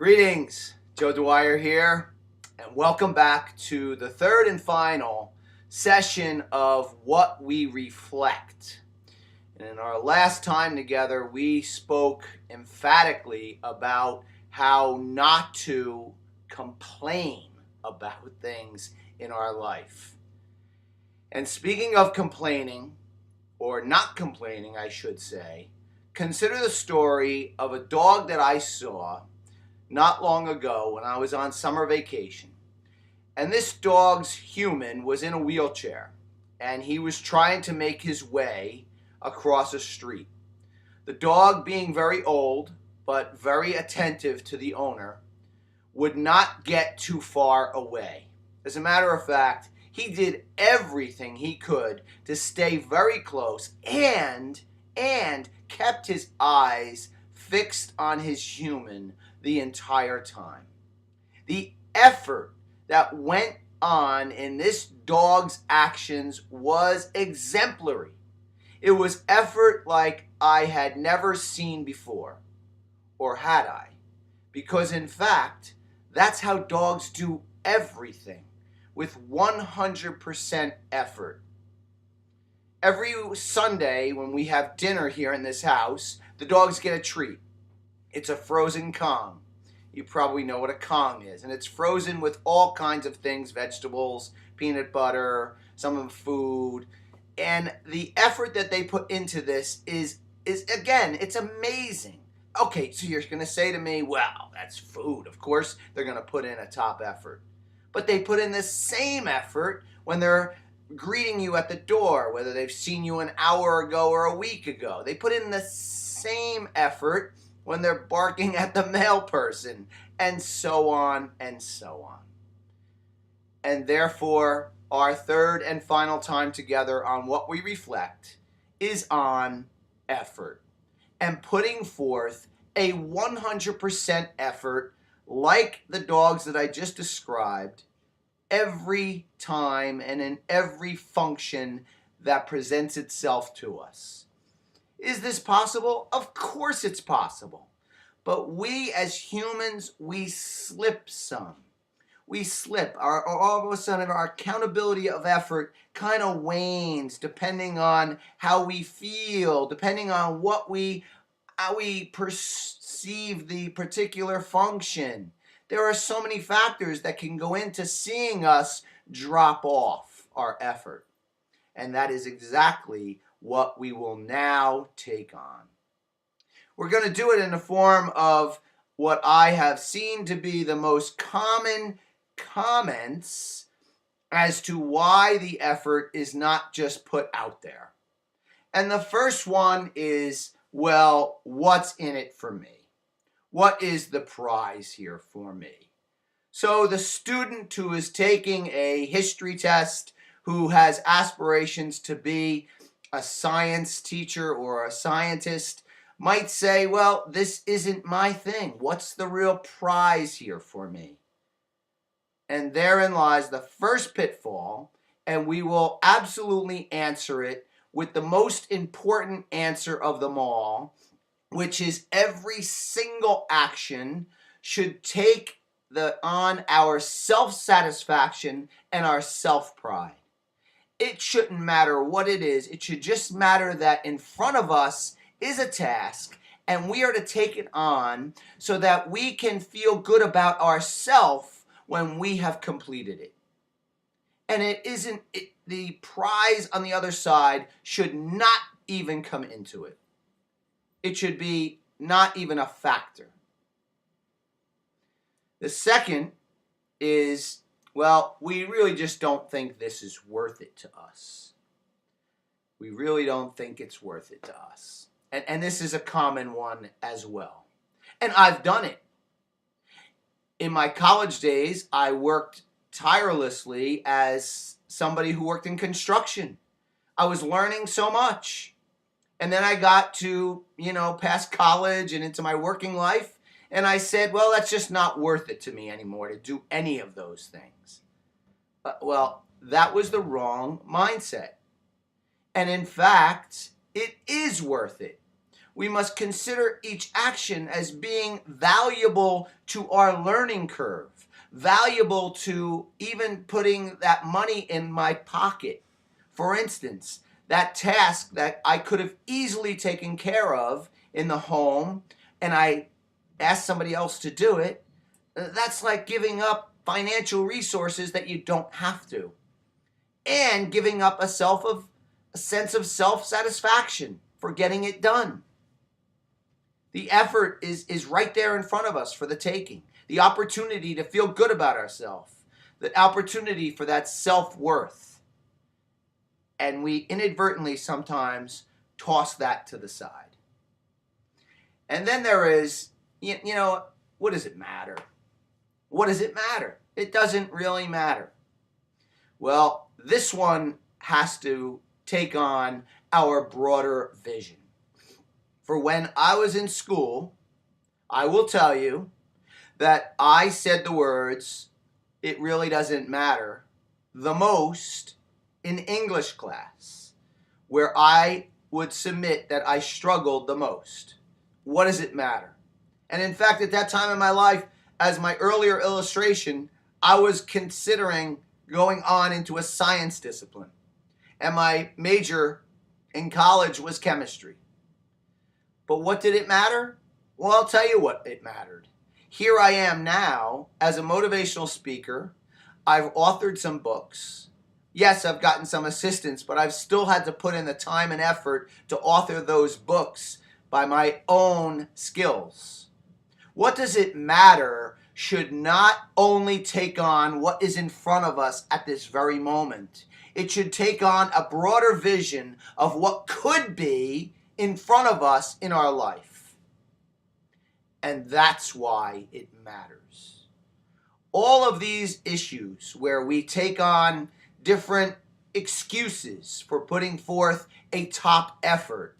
Greetings, Joe Dwyer here, and welcome back to the third and final session of What We Reflect. And in our last time together, we spoke emphatically about how not to complain about things in our life. And speaking of complaining, or not complaining, I should say, consider the story of a dog that I saw not long ago when I was on summer vacation. And this dog's human was in a wheelchair, and he was trying to make his way across a street. The dog, being very old but very attentive to the owner, would not get too far away. As a matter of fact, he did everything he could to stay very close and kept his eyes fixed on his human the entire time. The effort that went on in this dog's actions was exemplary. It was effort like I had never seen before, or had I? Because in fact, that's how dogs do everything, with 100% effort. Every Sunday when we have dinner here in this house, the dogs get a treat. It's a frozen Kong. You probably know what a Kong is. And it's frozen with all kinds of things, vegetables, peanut butter, some food. And the effort that they put into this is again, it's amazing. Okay, so you're going to say to me, well, that's food. Of course, they're going to put in a top effort. But they put in the same effort when they're greeting you at the door, whether they've seen you an hour ago or a week ago. They put in the same effort when they're barking at the mail person, and so on and so on. And therefore, our third and final time together on What We Reflect is on effort and putting forth a 100% effort like the dogs that I just described every time and in every function that presents itself to us. Is this possible? Of course it's possible. But we as humans, we slip some. We slip. All of a sudden, our accountability of effort kind of wanes depending on how we feel, depending on how we perceive the particular function. There are so many factors that can go into seeing us drop off our effort. And that is exactly what we will now take on. We're going to do it in the form of what I have seen to be the most common comments as to why the effort is not just put out there. And the first one is, well, what's in it for me? What is the prize here for me? So the student who is taking a history test, who has aspirations to be a science teacher or a scientist, might say, well, this isn't my thing. What's the real prize here for me? And therein lies the first pitfall, and we will absolutely answer it with the most important answer of them all, which is every single action should take on our self-satisfaction and our self-pride. It shouldn't matter what it is. It should just matter that in front of us is a task, and we are to take it on so that we can feel good about ourselves when we have completed it. And the prize on the other side should not even come into it. It should be not even a factor. The second is, well, we really just don't think this is worth it to us. We really don't think it's worth it to us. And this is a common one as well. And I've done it. In my college days, I worked tirelessly as somebody who worked in construction. I was learning so much. And then I got to, past college and into my working life. And I said, well, that's just not worth it to me anymore to do any of those things. Well, that was the wrong mindset. And in fact, it is worth it. We must consider each action as being valuable to our learning curve, valuable to even putting that money in my pocket. For instance, that task that I could have easily taken care of in the home and I asked somebody else to do it, that's like giving up financial resources that you don't have to, and giving up a sense of self-satisfaction for getting it done. The effort is right there in front of us for the taking. The opportunity to feel good about ourselves. The opportunity for that self-worth. And we inadvertently sometimes toss that to the side. And then there is, what does it matter? What does it matter? It doesn't really matter. Well, this one has to take on our broader vision. For when I was in school, I will tell you that I said the words, "it really doesn't matter," the most in English class, where I would submit that I struggled the most. What does it matter? And in fact, at that time in my life, as my earlier illustration, I was considering going on into a science discipline. And my major in college was chemistry. But what did it matter? Well, I'll tell you what it mattered. Here I am now as a motivational speaker. I've authored some books. Yes, I've gotten some assistance, but I've still had to put in the time and effort to author those books by my own skills. What does it matter should not only take on what is in front of us at this very moment. It should take on a broader vision of what could be in front of us in our life. And that's why it matters. All of these issues where we take on different excuses for putting forth a top effort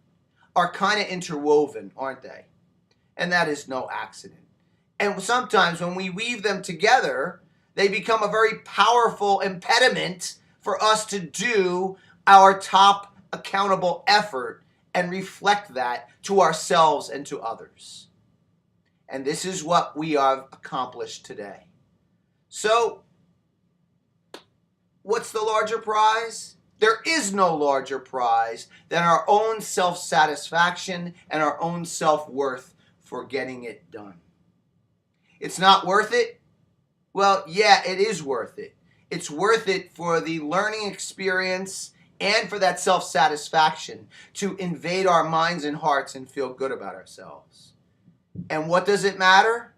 are kind of interwoven, aren't they? And that is no accident. And sometimes when we weave them together, they become a very powerful impediment for us to do our top accountable effort and reflect that to ourselves and to others. And this is what we have accomplished today. So, what's the larger prize? There is no larger prize than our own self-satisfaction and our own self-worth for getting it done. It's not worth it? Well, yeah, it is worth it. It's worth it for the learning experience and for that self-satisfaction to invade our minds and hearts and feel good about ourselves. And what does it matter?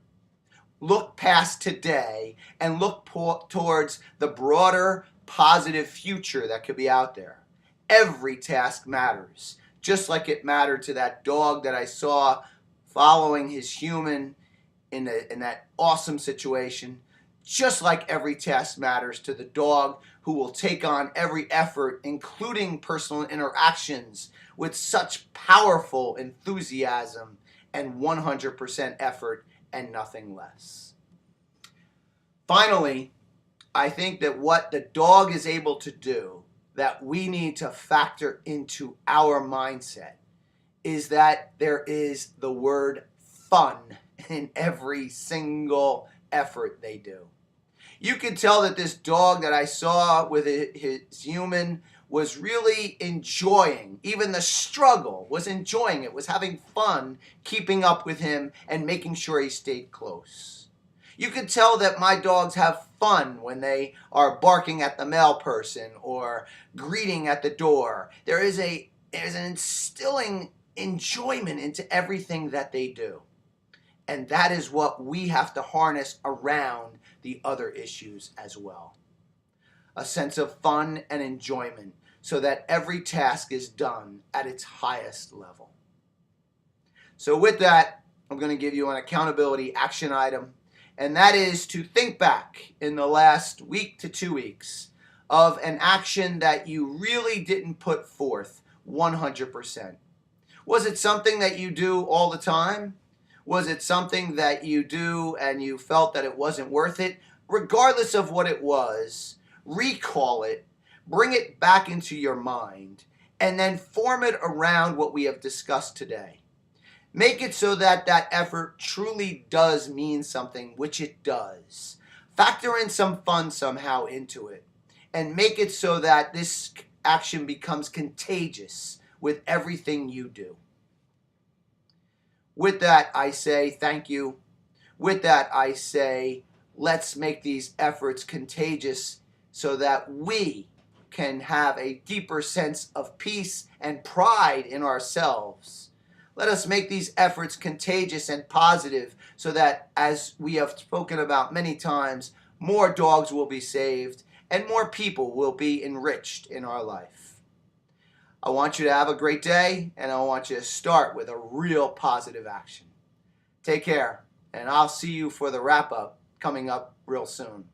Look past today and look towards the broader, positive future that could be out there. Every task matters, just like it mattered to that dog that I saw following his human in that awesome situation. Just like every task matters to the dog who will take on every effort, including personal interactions, with such powerful enthusiasm and 100% effort and nothing less. Finally, I think that what the dog is able to do that we need to factor into our mindset is that there is the word fun in every single effort they do. You could tell that this dog that I saw with his human was really enjoying, even the struggle, was enjoying it, was having fun keeping up with him and making sure he stayed close. You could tell that my dogs have fun when they are barking at the mail person or greeting at the door. There's an instilling enjoyment into everything that they do. And that is what we have to harness around the other issues as well. A sense of fun and enjoyment so that every task is done at its highest level. So with that, I'm going to give you an accountability action item, and that is to think back in the last week to 2 weeks of an action that you really didn't put forth 100%. Was it something that you do all the time? Was it something that you do and you felt that it wasn't worth it? Regardless of what it was, recall it, bring it back into your mind, and then form it around what we have discussed today. Make it so that that effort truly does mean something, which it does. Factor in some fun somehow into it, and make it so that this action becomes contagious with everything you do. With that, I say thank you. With that, I say let's make these efforts contagious so that we can have a deeper sense of peace and pride in ourselves. Let us make these efforts contagious and positive so that, as we have spoken about many times, more dogs will be saved and more people will be enriched in our life. I want you to have a great day, and I want you to start with a real positive action. Take care, and I'll see you for the wrap-up coming up real soon.